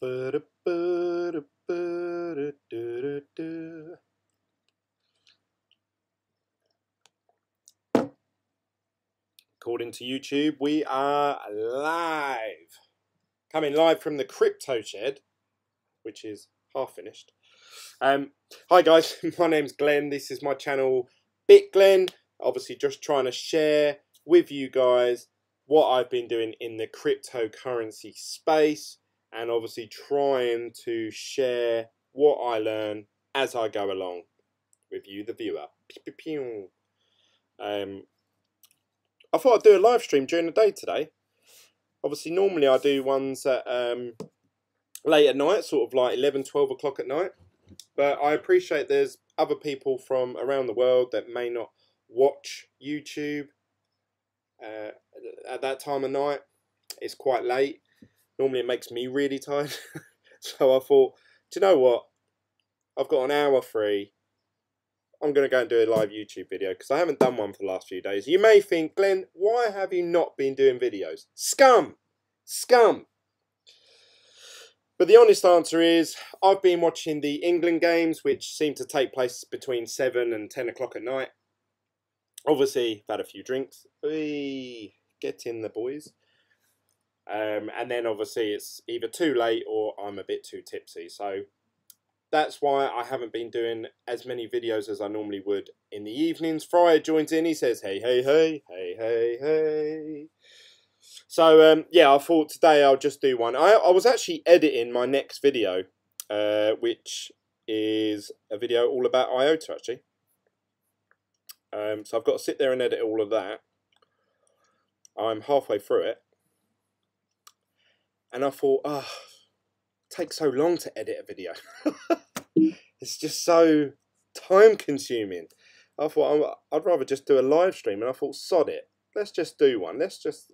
According to YouTube, we are live. Coming live from the crypto shed, which is half finished. Hi guys, my name's Glenn. This is my channel, BitGlen. Obviously just trying to share with you guys what I've been doing in the cryptocurrency space, and obviously trying to share what I learn as I go along with you, the viewer. I thought I'd do a live stream during the day today. Obviously normally I do ones at late at night, sort of like 11, 12 o'clock at night. But I appreciate there's other people from around the world that may not watch YouTube at that time of night. It's quite late. Normally it makes me really tired. So I thought, do you know what? I've got an hour free. I'm going to go and do a live YouTube video because I haven't done one for the last few days. You may think, Glenn, why have you not been doing videos? Scum! Scum! But the honest answer is, I've been watching the England games, which seem to take place between 7 and 10 o'clock at night. Obviously, I've had a few drinks. Get in the boys. And then obviously it's either too late or I'm a bit too tipsy. So that's why I haven't been doing as many videos as I normally would in the evenings. Fryer joins in, he says, hey, hey, hey, hey, hey, hey. So, yeah, I thought today I'll just do one. I was actually editing my next video, which is a video all about IOTA, actually. So I've got to sit there and edit all of that. I'm halfway through it. And I thought, oh, it takes so long to edit a video. It's just so time consuming. I thought I'd rather just do a live stream, and I thought, sod it. Let's just do one. Let's just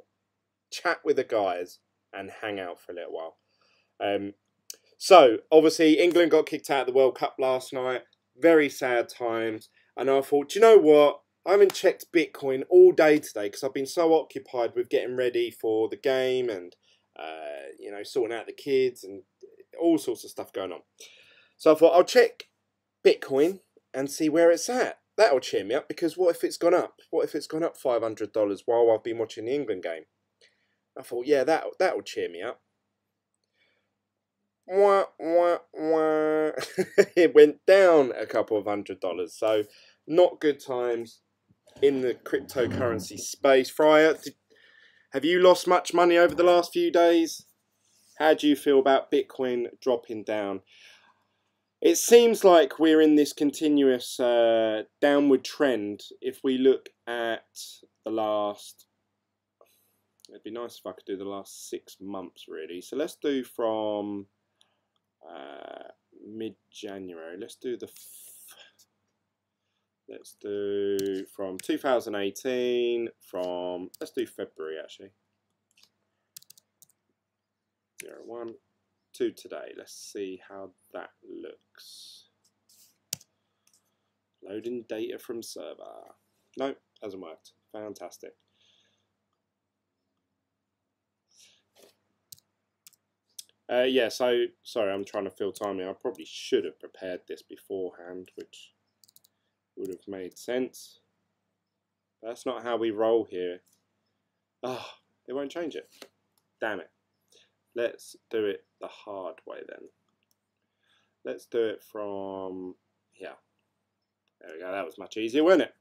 chat with the guys and hang out for a little while. So obviously England got kicked out of the World Cup last night. Very sad times. And I thought, do you know what? I haven't checked Bitcoin all day today because I've been so occupied with getting ready for the game and you know, sorting out the kids and all sorts of stuff going on. So I thought I'll check Bitcoin and see where it's at. That'll cheer me up, because what if it's gone up? What if it's gone up $500 while I've been watching the England game? I thought, yeah, that'll cheer me up. Wah, wah, wah. It went down a couple of $100. So not good times in the cryptocurrency space. Fryer, have you lost much money over the last few days? How do you feel about Bitcoin dropping down? It seems like we're in this continuous downward trend. If we look at the last, it'd be nice if I could do the last 6 months really. So let's do from mid-January. Let's do from 2018, let's do February actually. 01 to today. Let's see how that looks. Loading data from server. Nope, hasn't worked. Fantastic. Yeah, so sorry, I'm trying to fill time here. I probably should have prepared this beforehand, which would have made sense. But that's not how we roll here. Oh, it won't change it. Damn it. Let's do it the hard way then. Let's do it from here. There we go, that was much easier, wasn't it?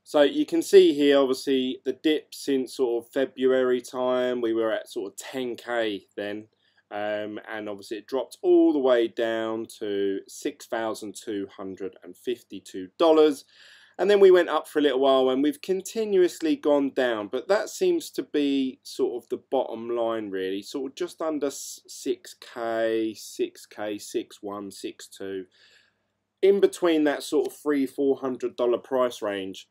So you can see here, obviously, the dip since sort of February time. We were at sort of 10k then. And obviously it dropped all the way down to $6,252. And then we went up for a little while, and we've continuously gone down. But that seems to be sort of the bottom line, really. Sort of just under 6k, 6.1, 6.2. In between that sort of $300–400 price range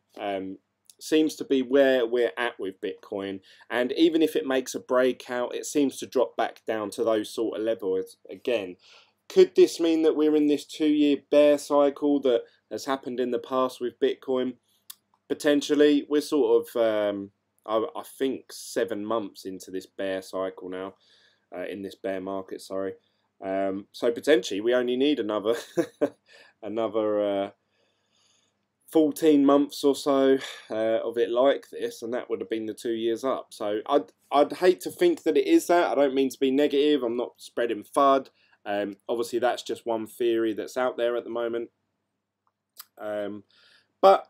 seems to be where we're at with Bitcoin. And even if it makes a breakout, it seems to drop back down to those sort of levels again. Could this mean that we're in this 2-year bear cycle that has happened in the past with Bitcoin? Potentially. We're sort of, I think, 7 months into this bear cycle now. in this bear market. Sorry. So potentially we only need another another 14 months or so of it like this, and that would have been the 2 years up. So I'd hate to think that it is that. I don't mean to be negative. I'm not spreading FUD. Obviously, that's just one theory that's out there at the moment. But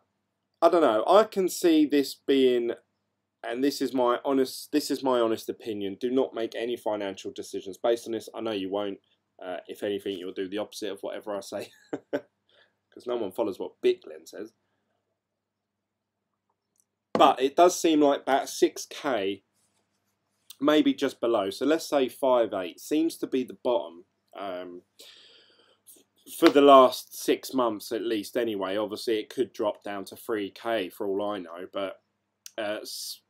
I don't know. I can see this being, and this is my honest opinion. Do not make any financial decisions based on this. I know you won't. If anything, you'll do the opposite of whatever I say. Because no one follows what Glen says. But it does seem like about 6k, maybe just below. So let's say 5.8 seems to be the bottom for the last 6 months at least anyway. Obviously it could drop down to 3k for all I know, but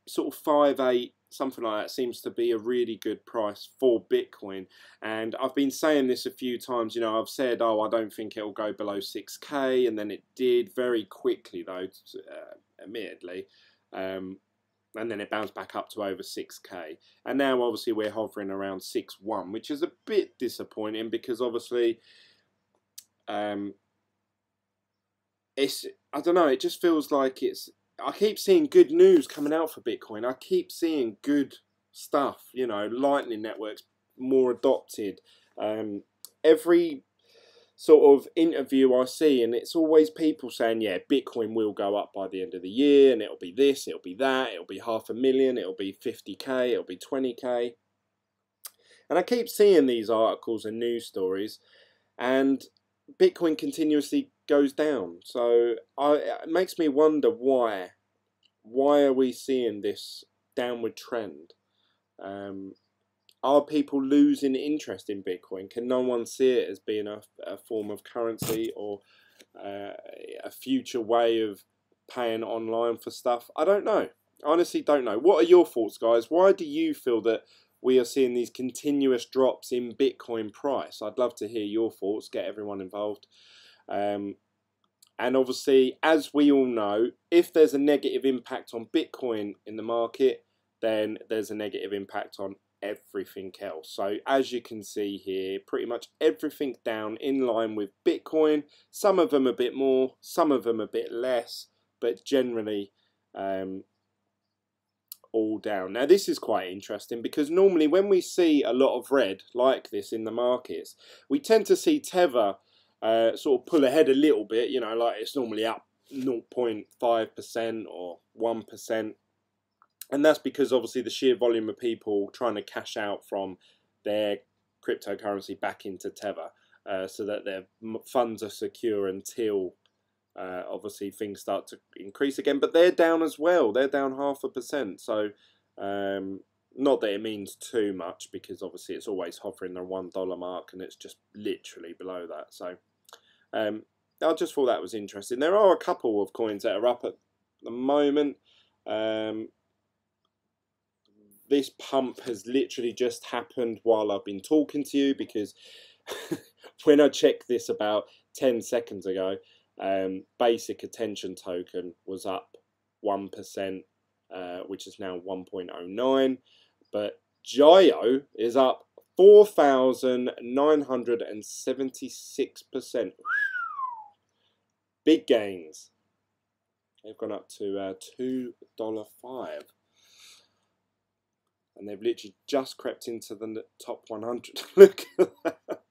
sort of 5.8, something like that, seems to be a really good price for Bitcoin. And I've been saying this a few times, you know, I've said, oh, I don't think it'll go below 6k, and then it did very quickly though, admittedly, and then it bounced back up to over 6k, and now obviously we're hovering around 6.1, which is a bit disappointing because obviously it's, I don't know, it just feels like it's, I keep seeing good news coming out for Bitcoin. I keep seeing good stuff, you know, Lightning Network's more adopted. Every sort of interview I see, and it's always people saying, yeah, Bitcoin will go up by the end of the year, and it'll be this, it'll be that, it'll be 500,000, it'll be 50k, it'll be 20k. And I keep seeing these articles and news stories, and Bitcoin continuously goes down. So it makes me wonder why are we seeing this downward trend? Are people losing interest in Bitcoin? Can no one see it as being a form of currency or a future way of paying online for stuff? I don't know. I honestly don't know. What are your thoughts, guys? Why do you feel that we are seeing these continuous drops in Bitcoin price? I'd love to hear your thoughts. Get everyone involved. And obviously, as we all know, if there's a negative impact on Bitcoin in the market, then there's a negative impact on everything else. So as you can see here, pretty much everything down in line with Bitcoin. Some of them a bit more, some of them a bit less, but generally all down. Now this is quite interesting because normally when we see a lot of red like this in the markets, we tend to see Tether sort of pull ahead a little bit, you know, like it's normally up 0.5% or 1%. And that's because obviously the sheer volume of people trying to cash out from their cryptocurrency back into Tether so that their funds are secure until obviously things start to increase again. But they're down as well. They're down 0.5%. So not that it means too much because obviously it's always hovering the $1 mark and it's just literally below that. So I just thought that was interesting. There are a couple of coins that are up at the moment. This pump has literally just happened while I've been talking to you because when I checked this about 10 seconds ago, basic attention token was up 1%, which is now 1.09, but Gio is up 4,976%. Big gains. They've gone up to $2.05. And they've literally just crept into the top 100. Look at that.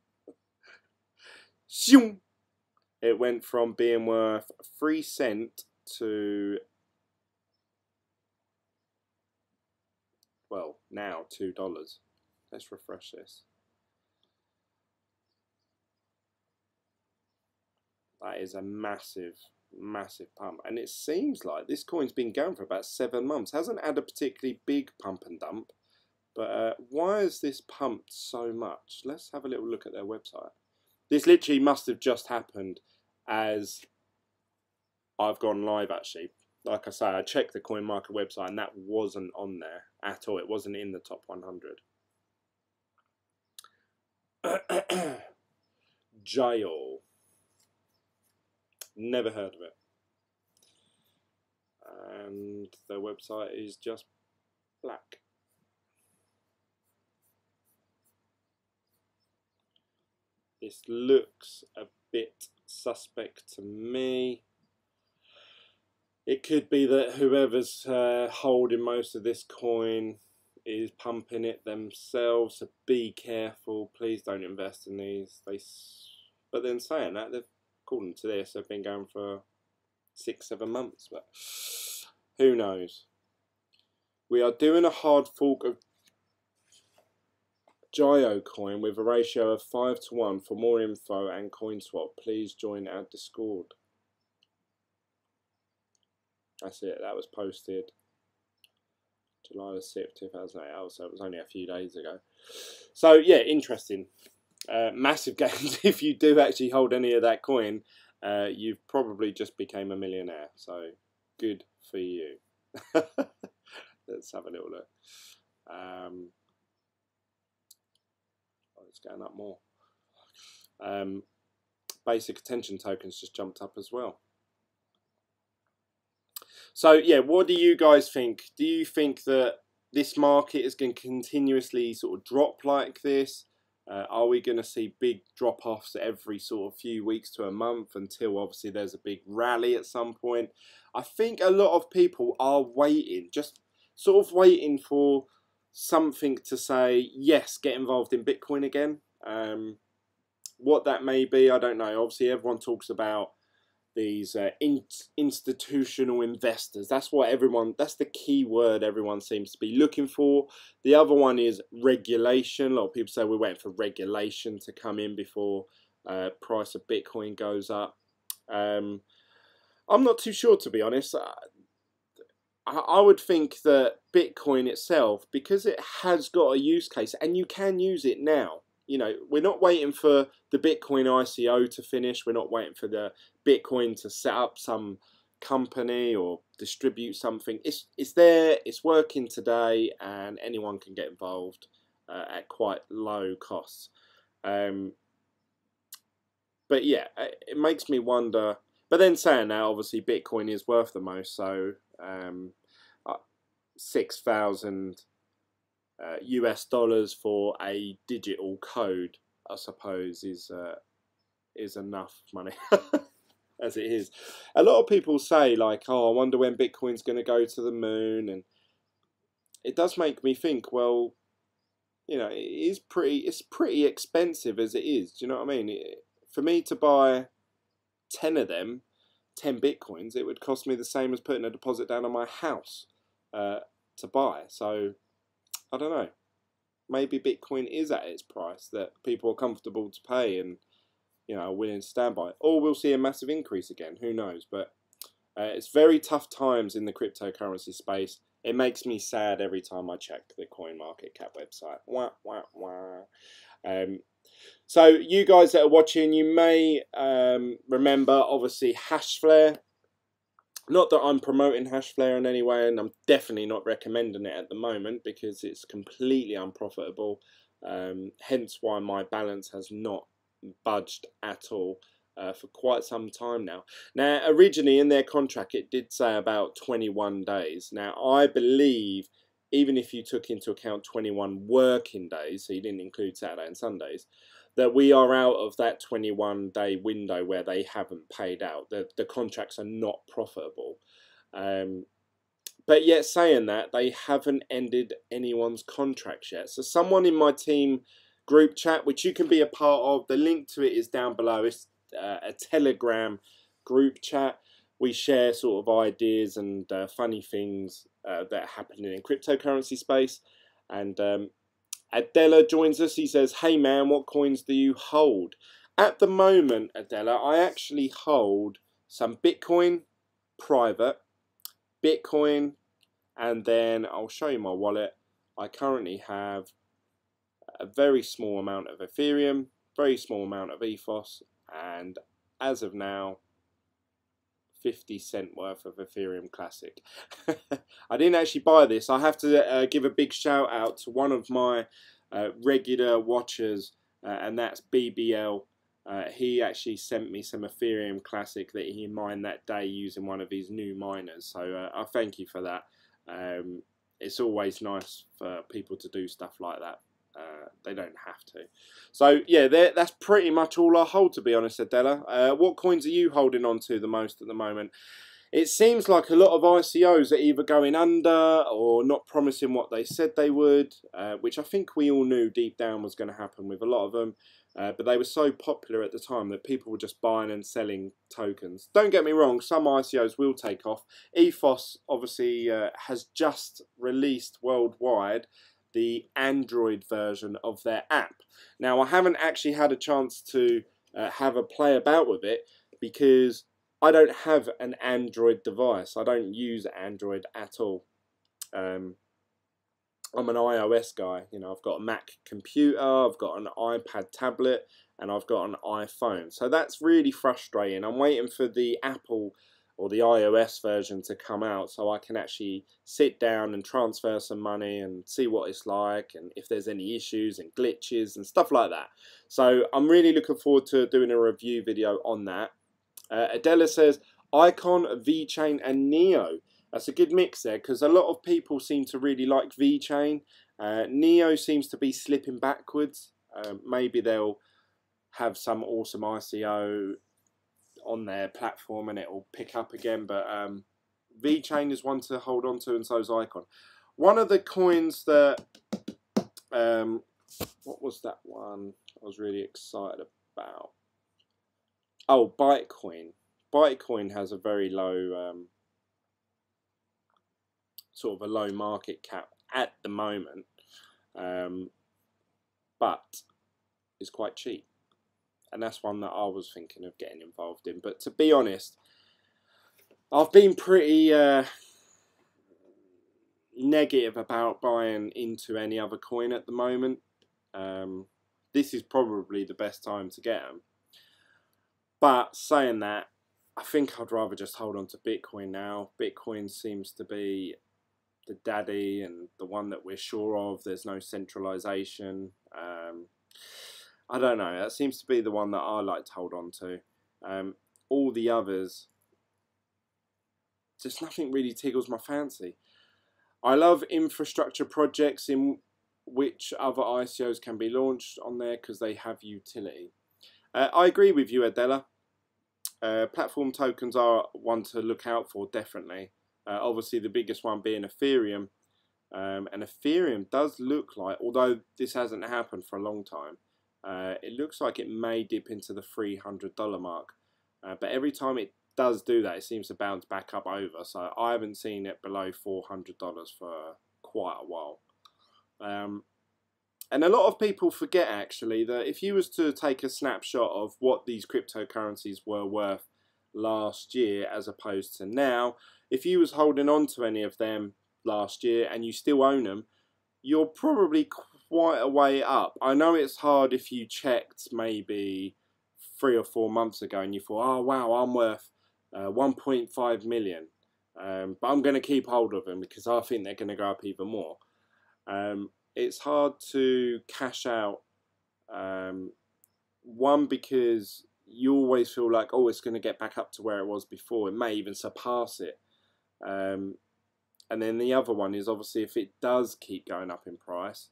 It went from being worth 3 cents to, well, now $2. Let's refresh this. That is a massive, massive pump. And it seems like this coin's been going for about 7 months. Hasn't had a particularly big pump and dump. But why is this pumped so much? Let's have a little look at their website. This literally must have just happened as I've gone live actually. Like I say, I checked the CoinMarket website and that wasn't on there at all. It wasn't in the top 100. Jail. Never heard of it. And their website is just black. This looks a bit suspect to me. It could be that whoever's holding most of this coin is pumping it themselves, so be careful. Please don't invest in these. But then saying that, according to this, they've been going for 6-7 months, but who knows. We are doing a hard fork of Kucoin with a ratio of 5:1. For more info and CoinSwap, please join our Discord. That's it. That was posted July the 6th, 2008. So it was only a few days ago. So yeah, interesting. Massive gains. If you do actually hold any of that coin, you've probably just became a millionaire. So good for you. Let's have a little look. It's going up more. Basic attention tokens just jumped up as well. So yeah, what do you guys think? Do you think that this market is going to continuously sort of drop like this? Are we going to see big drop-offs every sort of few weeks to a month until obviously there's a big rally at some point? I think a lot of people are waiting, just sort of waiting for something to say, yes, get involved in Bitcoin again. What that may be, I don't know. Obviously, everyone talks about these institutional investors. That's the key word everyone seems to be looking for. The other one is regulation. A lot of people say we're waiting for regulation to come in before price of Bitcoin goes up. I'm not too sure, to be honest. I would think that Bitcoin itself, because it has got a use case and you can use it now. You know, we're not waiting for the Bitcoin ICO to finish. We're not waiting for the Bitcoin to set up some company or distribute something. It's there, it's working today, and anyone can get involved at quite low costs. But yeah, it makes me wonder. But then saying that, obviously Bitcoin is worth the most, so 6,000 US dollars for a digital code, I suppose, is enough money as it is. A lot of people say, like, oh, I wonder when Bitcoin's going to go to the moon, and it does make me think, well, you know, it's pretty expensive as it is. Do you know what I mean? For me to buy 10 of them, 10 Bitcoins, it would cost me the same as putting a deposit down on my house to buy. So I don't know. Maybe Bitcoin is at its price that people are comfortable to pay and, you know, are willing to stand by. Or we'll see a massive increase again. Who knows? But it's very tough times in the cryptocurrency space. It makes me sad every time I check the CoinMarketCap website. Wah, wah, wah. So you guys that are watching, you may remember, obviously, Hashflare. Not that I'm promoting Hashflare in any way, and I'm definitely not recommending it at the moment because it's completely unprofitable. Hence why my balance has not budged at all for quite some time now. Now, originally in their contract, it did say about 21 days. Now, I believe even if you took into account 21 working days, so you didn't include Saturday and Sundays, that we are out of that 21-day window where they haven't paid out. The contracts are not profitable. But yet saying that, they haven't ended anyone's contracts yet. So someone in my team group chat, which you can be a part of, the link to it is down below. It's a Telegram group chat. We share sort of ideas and funny things that are happening in cryptocurrency space. And Adela joins us. He says, hey man, what coins do you hold? At the moment, Adela, I actually hold some Bitcoin private, Bitcoin, and then I'll show you my wallet. I currently have a very small amount of Ethereum, very small amount of Ethos, and as of now, 50 cent worth of Ethereum Classic. I didn't actually buy this. I have to give a big shout out to one of my regular watchers, and that's BBL. He actually sent me some Ethereum Classic that he mined that day using one of his new miners. So I thank you for that. It's always nice for people to do stuff like that. They don't have to. So yeah, that's pretty much all I hold, to be honest, Adela. What coins are you holding on to the most at the moment? It seems like a lot of ICOs are either going under or not promising what they said they would, which I think we all knew deep down was going to happen with a lot of them. But they were so popular at the time that people were just buying and selling tokens. Don't get me wrong, some ICOs will take off. Ethos obviously has just released worldwide the Android version of their app. Now, I haven't actually had a chance to have a play about with it because I don't have an Android device. I don't use Android at all. I'm an iOS guy. You know, I've got a Mac computer, I've got an iPad tablet, and I've got an iPhone. So that's really frustrating. I'm waiting for the Apple or the iOS version to come out so I can actually sit down and transfer some money and see what it's like and if there's any issues and glitches and stuff like that. So I'm really looking forward to doing a review video on that. Adela says, Icon, VeChain and Neo. That's a good mix there because a lot of people seem to really like VeChain. Neo seems to be slipping backwards. Maybe they'll have some awesome ICO on their platform and it will pick up again, but VeChain is one to hold on to, and so is Icon. One of the coins that what was that one I was really excited about? Oh, Bitcoin. Bitcoin has a very low sort of a low market cap at the moment, but it's quite cheap. And that's one that I was thinking of getting involved in. But to be honest, I've been pretty negative about buying into any other coin at the moment. This is probably the best time to get them. But saying that, I think I'd rather just hold on to Bitcoin now. Bitcoin seems to be the daddy and the one that we're sure of. There's no centralization. I don't know, that seems to be the one that I like to hold on to. All the others, just nothing really tickles my fancy. I love infrastructure projects in which other ICOs can be launched on there because they have utility. I agree with you, Adela. Platform tokens are one to look out for, definitely. Obviously the biggest one being Ethereum. And Ethereum does look like, although this hasn't happened for a long time, it looks like it may dip into the $300 mark. But every time it does do that, it seems to bounce back up over. So I haven't seen it below $400 for quite a while. And a lot of people forget actually that if you was to take a snapshot of what these cryptocurrencies were worth last year as opposed to now, if you was holding on to any of them last year and you still own them, you're probably quite a way up. I know it's hard if you checked maybe 3 or 4 months ago and you thought, oh wow, I'm worth 1.5 million, but I'm going to keep hold of them because I think they're going to go up even more. It's hard to cash out, one, because you always feel like, oh, it's going to get back up to where it was before. It may even surpass it. And then the other one is obviously if it does keep going up in price,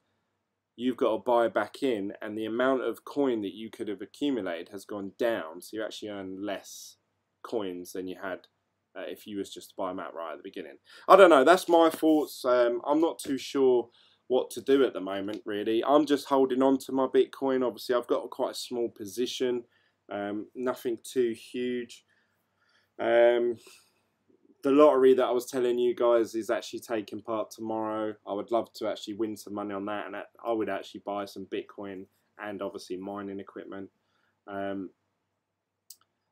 you've got to buy back in, and the amount of coin that you could have accumulated has gone down, so you actually earn less coins than you had if you was just to buy them outright at the beginning. I don't know, that's my thoughts. I'm not too sure what to do at the moment, really. I'm just holding on to my Bitcoin. Obviously, I've got quite a small position, nothing too huge. The lottery that I was telling you guys is actually taking part tomorrow. I would love to actually win some money on that, and I would actually buy some Bitcoin and obviously mining equipment.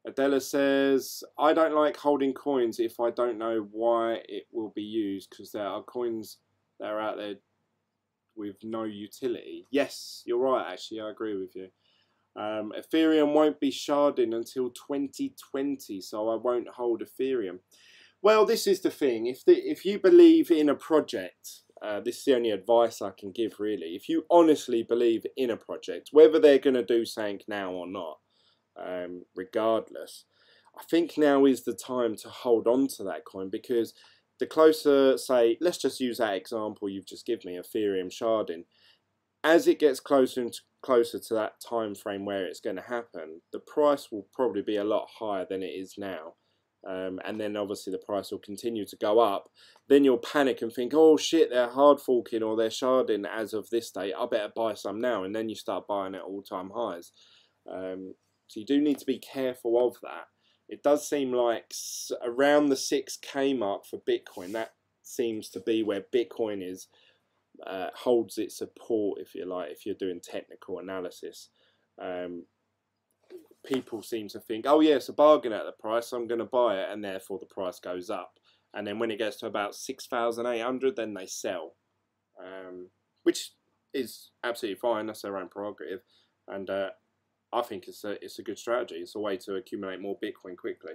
Adela says, I don't like holding coins if I don't know why it will be used, because there are coins that are out there with no utility. Yes, you're right, actually, I agree with you. Ethereum won't be sharding until 2020, so I won't hold Ethereum. Well, this is the thing. If you believe in a project, this is the only advice I can give, really. If you honestly believe in a project, whether they're going to do something now or not, regardless, I think now is the time to hold on to that coin, because the closer, say, let's just use that example you've just given me, Ethereum sharding. as it gets closer and closer to that time frame where it's going to happen, the price will probably be a lot higher than it is now. And then obviously the price will continue to go up. Then you'll panic and think, oh shit, they're hard forking or they're sharding as of this date. I better buy some now. And then you start buying at all-time highs. So you do need to be careful of that. It does seem like around the 6K mark for Bitcoin, that seems to be where Bitcoin is, holds its support, if you like, if you're doing technical analysis. People seem to think, oh yeah, it's a bargain at the price, so I'm going to buy it, and therefore the price goes up. And then when it gets to about 6,800, then they sell, which is absolutely fine. That's their own prerogative, and I think it's a good strategy. It's a way to accumulate more Bitcoin quickly.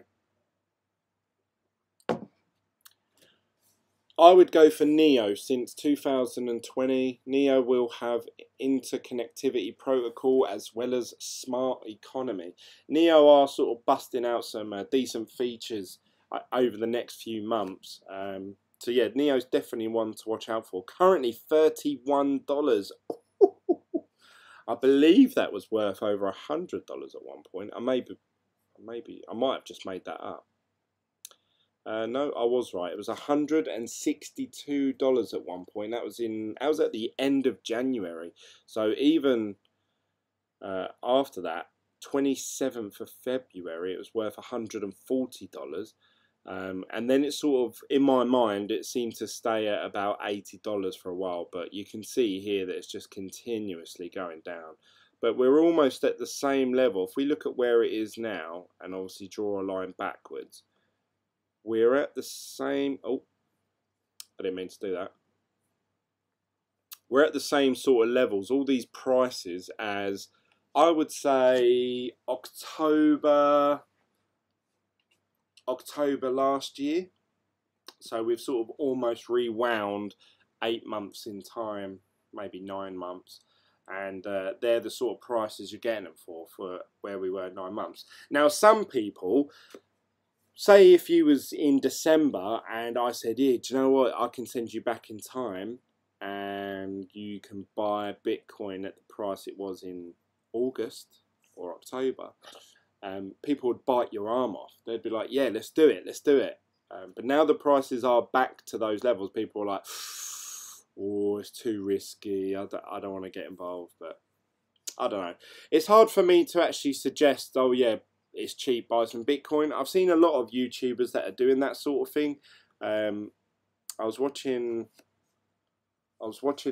I would go for NEO. Since 2020, NEO will have interconnectivity protocol as well as smart economy. NEO are sort of busting out some decent features over the next few months. So yeah, NEO's definitely one to watch out for. Currently $31. I believe that was worth over $100 at one point. I might have just made that up. No, I was right. It was $162 at one point. That was at the end of January. So even after that, 27th of February, it was worth $140. And then it sort of, in my mind, it seemed to stay at about $80 for a while. But you can see here that it's just continuously going down. But we're almost at the same level. If we look at where it is now, and obviously draw a line backwards, we're at the same, oh, I didn't mean to do that. We're at the same sort of levels, all these prices, as I would say October last year. So we've sort of almost rewound 8 months in time, maybe 9 months. And they're the sort of prices you're getting them for where we were 9 months. Now, some people, say if you was in December and I said, yeah, do you know what, I can send you back in time and you can buy Bitcoin at the price it was in August or October, people would bite your arm off. They'd be like, yeah, let's do it. But now the prices are back to those levels. People are like, oh, it's too risky. I don't want to get involved. But I don't know. It's hard for me to actually suggest, oh yeah, it's cheap, buy some Bitcoin. I've seen a lot of YouTubers that are doing that sort of thing. I was watching, I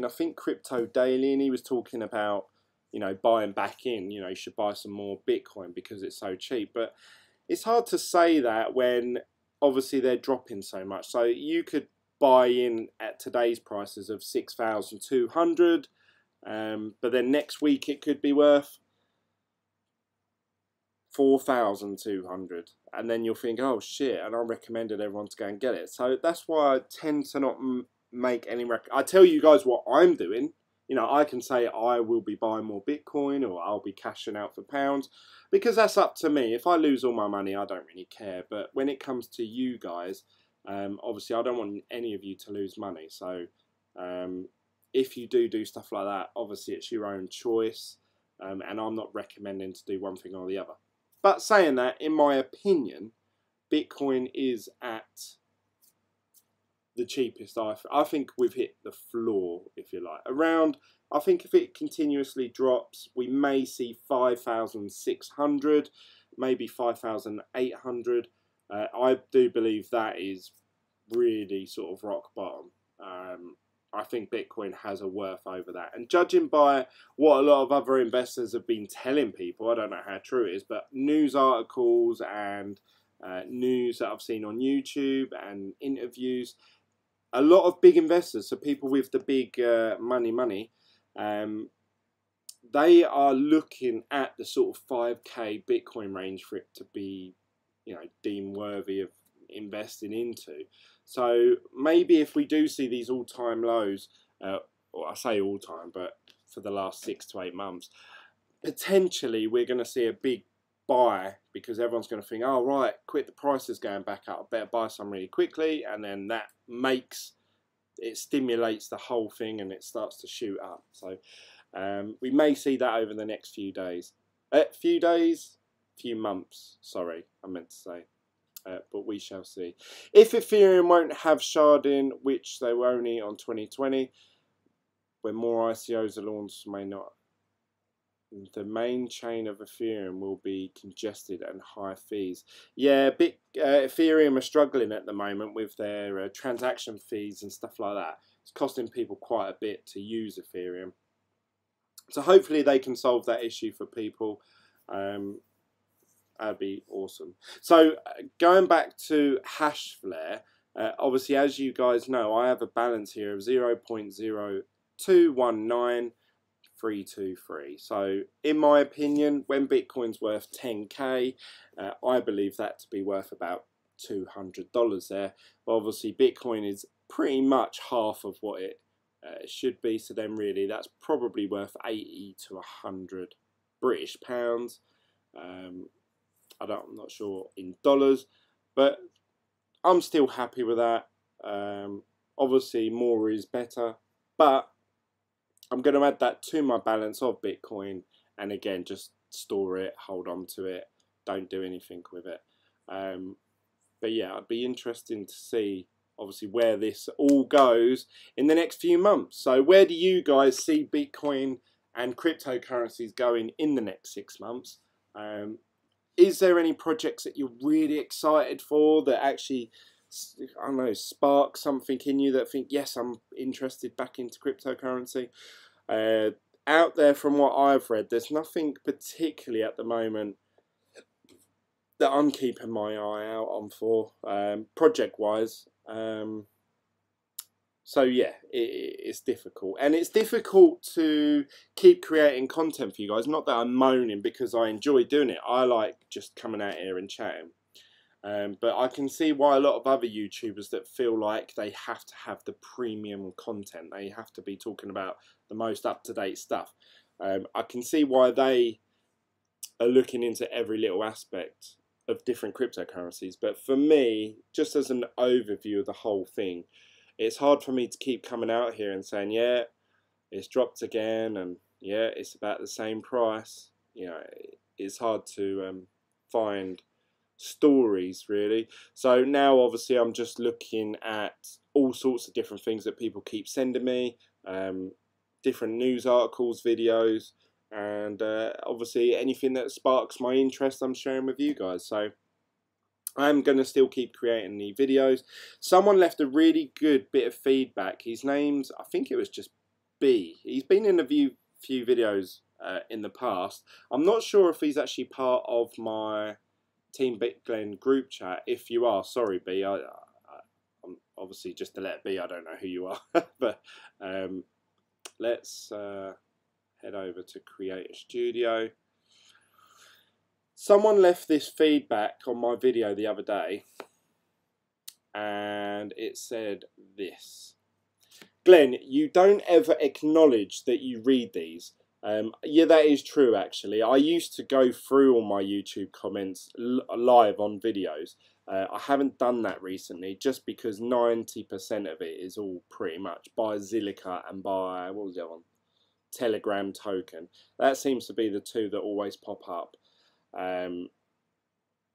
think Crypto Daily, and he was talking about, you know, buying back in. You know, you should buy some more Bitcoin because it's so cheap. But it's hard to say that when obviously they're dropping so much. So you could buy in at today's prices of 6,200, but then next week it could be worth 4,200, and then you'll think, oh shit, and I recommended everyone to go and get it. So that's why I tend to not make any I tell you guys what I'm doing. You know, I can say I will be buying more Bitcoin or I'll be cashing out for pounds, because that's up to me. If I lose all my money, I don't really care. But when it comes to you guys, obviously I don't want any of you to lose money. So if you do stuff like that, obviously it's your own choice, and I'm not recommending to do one thing or the other. But saying that, in my opinion, Bitcoin is at the cheapest. I think we've hit the floor, if you like. Around, I think if it continuously drops, we may see 5,600, maybe 5,800. I do believe that is really sort of rock bottom. I think Bitcoin has a worth over that. And judging by what a lot of other investors have been telling people, I don't know how true it is, but news articles and news that I've seen on YouTube and interviews, a lot of big investors, so people with the big money, they are looking at the sort of 5K Bitcoin range for it to be, you know, deemed worthy of investing into. So maybe if we do see these all-time lows, or I say all-time, but for the last 6 to 8 months, potentially we're going to see a big buy, because everyone's going to think, oh right, quick, the price is going back up, I better buy some really quickly, and then that stimulates the whole thing and it starts to shoot up. So We may see that over the next few days. Few months, sorry, I meant to say. But we shall see. If Ethereum won't have sharding, which they were only on 2020, when more ICOs are launched, may not. The main chain of Ethereum will be congested and high fees. Yeah, Ethereum are struggling at the moment with their transaction fees and stuff like that. It's costing people quite a bit to use Ethereum. So hopefully they can solve that issue for people. That'd be awesome. So going back to Hashflare, obviously as you guys know, I have a balance here of 0.0219323. So in my opinion, when Bitcoin's worth 10k, I believe that to be worth about $200 there. But obviously Bitcoin is pretty much half of what it should be. So then really that's probably worth 80 to 100 British pounds. I'm not sure in dollars, but I'm still happy with that. Obviously more is better, but I'm going to add that to my balance of Bitcoin, and again just store it, hold on to it, don't do anything with it. But yeah, I'd be interested to see obviously where this all goes in the next few months. So where do you guys see Bitcoin and cryptocurrencies going in the next 6 months? Is there any projects that you're really excited for that actually, I don't know, spark something in you that think, yes, I'm interested back into cryptocurrency? Out there, from what I've read, there's nothing particularly at the moment that I'm keeping my eye out on for, project-wise. So yeah, it's difficult, and it's difficult to keep creating content for you guys. Not that I'm moaning, because I enjoy doing it. I like just coming out here and chatting. But I can see why a lot of other YouTubers that feel like they have to have the premium content, they have to be talking about the most up-to-date stuff. I can see why they are looking into every little aspect of different cryptocurrencies. But for me, just as an overview of the whole thing, it's hard for me to keep coming out here and saying, yeah, it's dropped again, and yeah, it's about the same price. You know, it's hard to find stories really. So now obviously I'm just looking at all sorts of different things that people keep sending me, different news articles, videos, and obviously anything that sparks my interest I'm sharing with you guys. So I'm going to still keep creating the videos. Someone left a really good bit of feedback. His name's, I think it was just B. He's been in a few videos in the past. I'm not sure if he's actually part of my Team Glen group chat. If you are, sorry B. I'm obviously, just to let it be, I don't know who you are. But let's head over to Creator Studio. Someone left this feedback on my video the other day, and it said this: Glenn, you don't ever acknowledge that you read these. Yeah, that is true actually. I used to go through all my YouTube comments live on videos. I haven't done that recently just because 90% of it is all pretty much by Zilliqa and by, what was the other one? Telegram token. That seems to be the two that always pop up.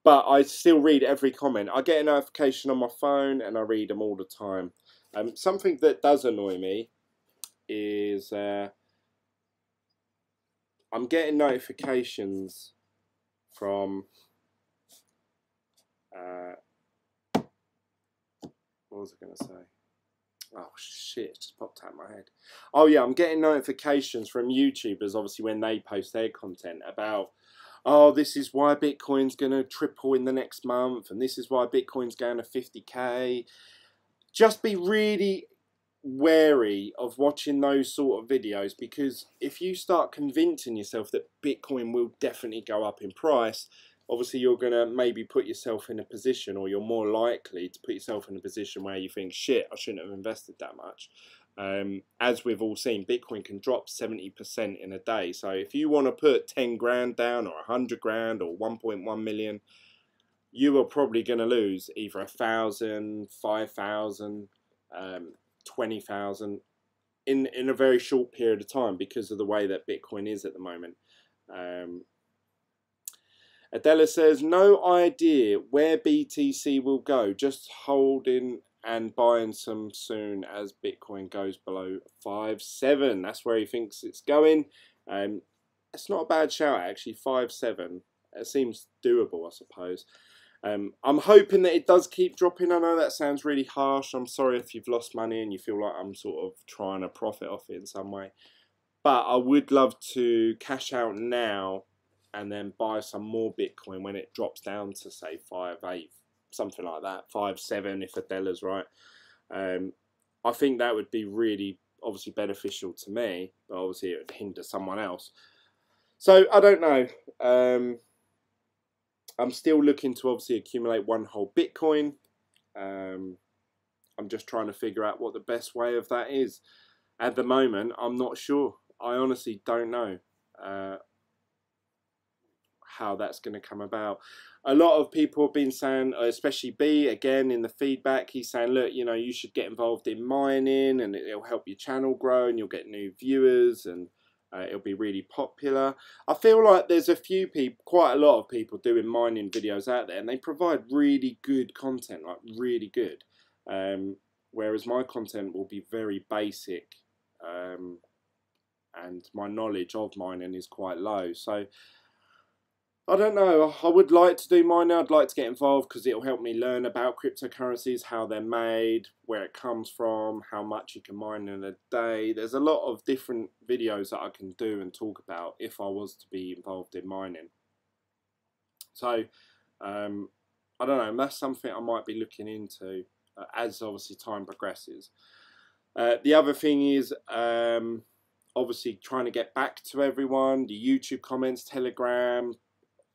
But I still read every comment. I get a notification on my phone and I read them all the time. Something that does annoy me is I'm getting notifications from what was I going to say? Oh shit, it just popped out of my head. Oh yeah, I'm getting notifications from YouTubers, obviously, when they post their content about, oh, this is why Bitcoin's going to triple in the next month, and this is why Bitcoin's going to 50k. Just be really wary of watching those sort of videos, because if you start convincing yourself that Bitcoin will definitely go up in price, obviously you're going to maybe put yourself in a position, or you're more likely to put yourself in a position where you think, shit, I shouldn't have invested that much. As we've all seen, Bitcoin can drop 70% in a day. So if you want to put 10 grand down, or 100 grand, or 1.1 million, you are probably going to lose either 1,000, 5,000, 20,000. in a very short period of time because of the way that Bitcoin is at the moment. Adela says, no idea where BTC will go, just holding and buying some soon as Bitcoin goes below 5.7. That's where he thinks it's going. It's not a bad shout actually, 5.7. It seems doable, I suppose. I'm hoping that it does keep dropping. I know that sounds really harsh. I'm sorry if you've lost money and you feel like I'm sort of trying to profit off it in some way. But I would love to cash out now and then buy some more Bitcoin when it drops down to, say, 5.8, something like that, 5.7 if Adela's right. I think that would be really, obviously, beneficial to me, but obviously it would hinder someone else. So, I don't know. I'm still looking to obviously accumulate one whole Bitcoin. I'm just trying to figure out what the best way of that is. At the moment, I'm not sure. I honestly don't know how that's going to come about. A lot of people have been saying, especially B, again, in the feedback, he's saying, look, you know, you should get involved in mining and it'll help your channel grow and you'll get new viewers and it'll be really popular. I feel like there's a few people, quite a lot of people doing mining videos out there and they provide really good content, like really good. Whereas my content will be very basic and my knowledge of mining is quite low. So I don't know, I would like to do mining, I'd like to get involved because it'll help me learn about cryptocurrencies, how they're made, where it comes from, how much you can mine in a day. There's a lot of different videos that I can do and talk about if I was to be involved in mining. So, I don't know, that's something I might be looking into as obviously time progresses. The other thing is obviously trying to get back to everyone, the YouTube comments, Telegram,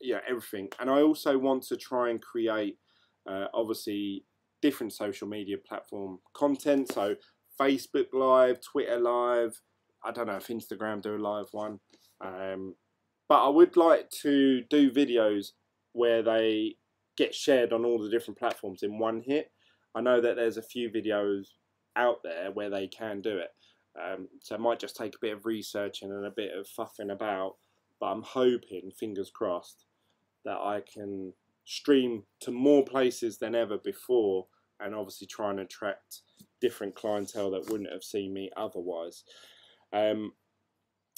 yeah, everything. And I also want to try and create obviously different social media platform content, so Facebook Live, Twitter Live, I don't know if Instagram do a live one, but I would like to do videos where they get shared on all the different platforms in one hit. I know that there's a few videos out there where they can do it, so it might just take a bit of researching and a bit of fuffing about, but I'm hoping, fingers crossed, that I can stream to more places than ever before and obviously try and attract different clientele that wouldn't have seen me otherwise. I'm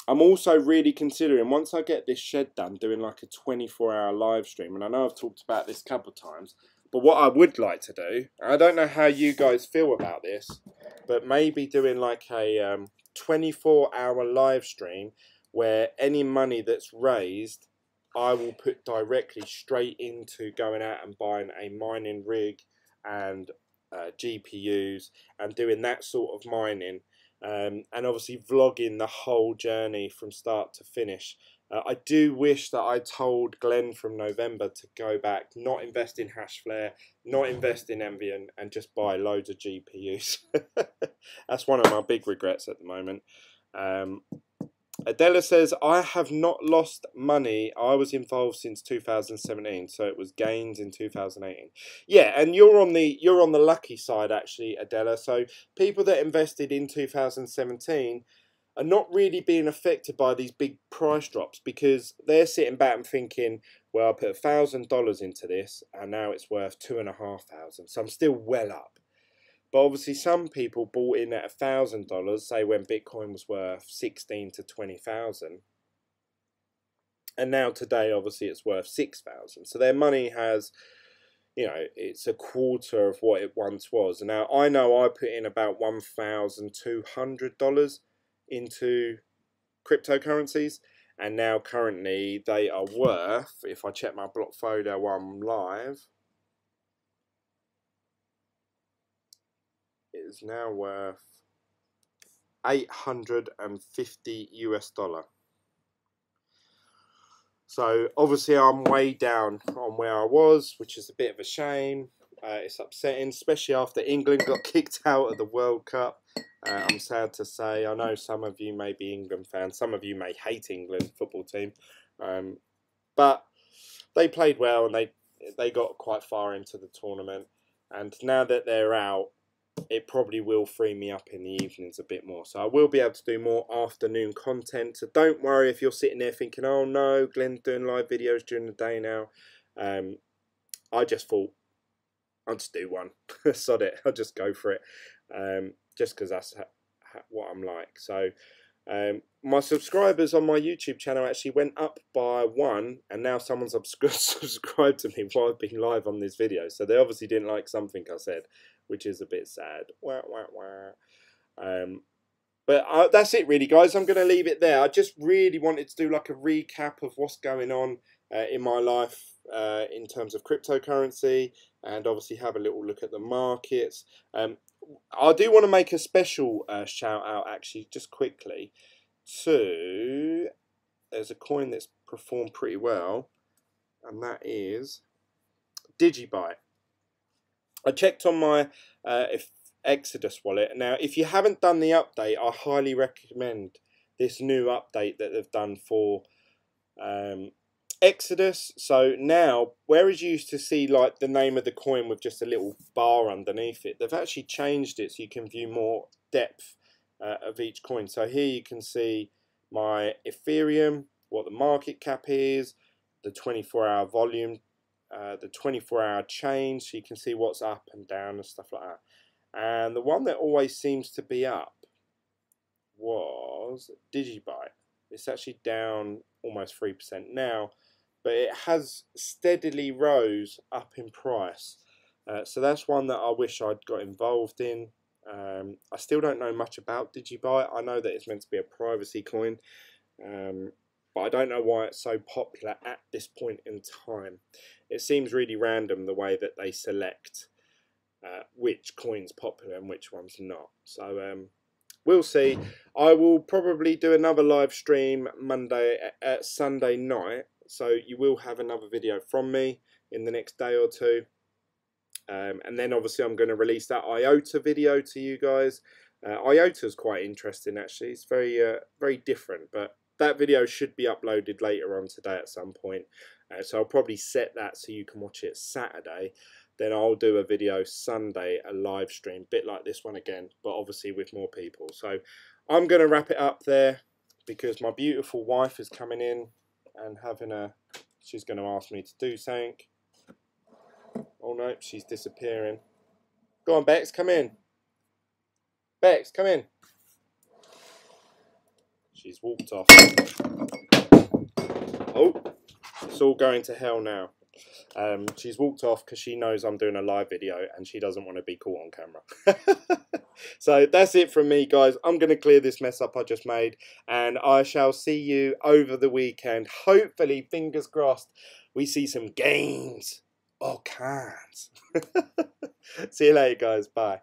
also really considering, once I get this shed done, doing like a 24-hour live stream. And I know I've talked about this a couple of times, but what I would like to do, I don't know how you guys feel about this, but maybe doing like a 24-hour live stream where any money that's raised I will put directly straight into going out and buying a mining rig and GPUs and doing that sort of mining, and obviously vlogging the whole journey from start to finish. I do wish that I told Glenn from November to go back, not invest in Hashflare, not invest in Envy, and just buy loads of GPUs. That's one of my big regrets at the moment. Adela says, I have not lost money. I was involved since 2017, so it was gains in 2018. Yeah, and you're on the lucky side actually, Adela. So people that invested in 2017 are not really being affected by these big price drops because they're sitting back and thinking, well, I put $1,000 into this and now it's worth $2,500, so I'm still well up. But obviously some people bought in at $1,000, say when Bitcoin was worth 16 to 20,000. And now today, obviously, it's worth 6,000. So their money has, you know, it's a quarter of what it once was. And now I know I put in about $1,200 into cryptocurrencies. And now currently they are worth, if I check my Blockfolio while I'm live, is now worth $850 US. So obviously I'm way down on where I was, which is a bit of a shame. It's upsetting, especially after England got kicked out of the World Cup. I'm sad to say. I know some of you may be England fans, some of you may hate England football team, but they played well and they got quite far into the tournament. And now that they're out, it probably will free me up in the evenings a bit more. So I will be able to do more afternoon content. So don't worry if you're sitting there thinking, oh no, Glenn's doing live videos during the day now. I just thought I'll just do one. Sod it, I'll just go for it. Just because that's what I'm like. So my subscribers on my YouTube channel actually went up by 1, and now someone's subscribed to me while I've been live on this video. So they obviously didn't like something I said, which is a bit sad. Wah, wah, wah. But that's it really, guys. I'm going to leave it there. I just really wanted to do like a recap of what's going on in my life in terms of cryptocurrency, and obviously have a little look at the markets. I do want to make a special shout out actually just quickly to, there's a coin that's performed pretty well, and that is Digibyte. I checked on my Exodus wallet. Now if you haven't done the update, I highly recommend this new update that they've done for Exodus. So now, whereas you used to see like the name of the coin with just a little bar underneath it, they've actually changed it so you can view more depth of each coin. So here you can see my Ethereum, what the market cap is, the 24-hour volume, the 24-hour change, so you can see what's up and down and stuff like that. And the one that always seems to be up was Digibyte. It's actually down almost 3% now, but it has steadily rose up in price. So that's one that I wish I'd got involved in. I still don't know much about Digibyte. I know that it's meant to be a privacy coin, but I don't know why it's so popular at this point in time. It seems really random the way that they select which coin's popular and which one's not. So we'll see. I will probably do another live stream Sunday night, so you will have another video from me in the next day or two. And then obviously I'm going to release that IOTA video to you guys. IOTA is quite interesting actually. It's very different, but that video should be uploaded later on today at some point. So I'll probably set that so you can watch it Saturday. Then I'll do a video Sunday, a live stream, bit like this one again, but obviously with more people. So I'm going to wrap it up there because my beautiful wife is coming in and she's going to ask me to do something. Oh no, she's disappearing. Go on, Bex, come in. Bex, come in. She's walked off. Oh, it's all going to hell now. She's walked off because she knows I'm doing a live video and she doesn't want to be caught on camera. So that's it from me, guys. I'm going to clear this mess up I just made, and I shall see you over the weekend. Hopefully, fingers crossed, we see some games. All kinds. See you later, guys. Bye.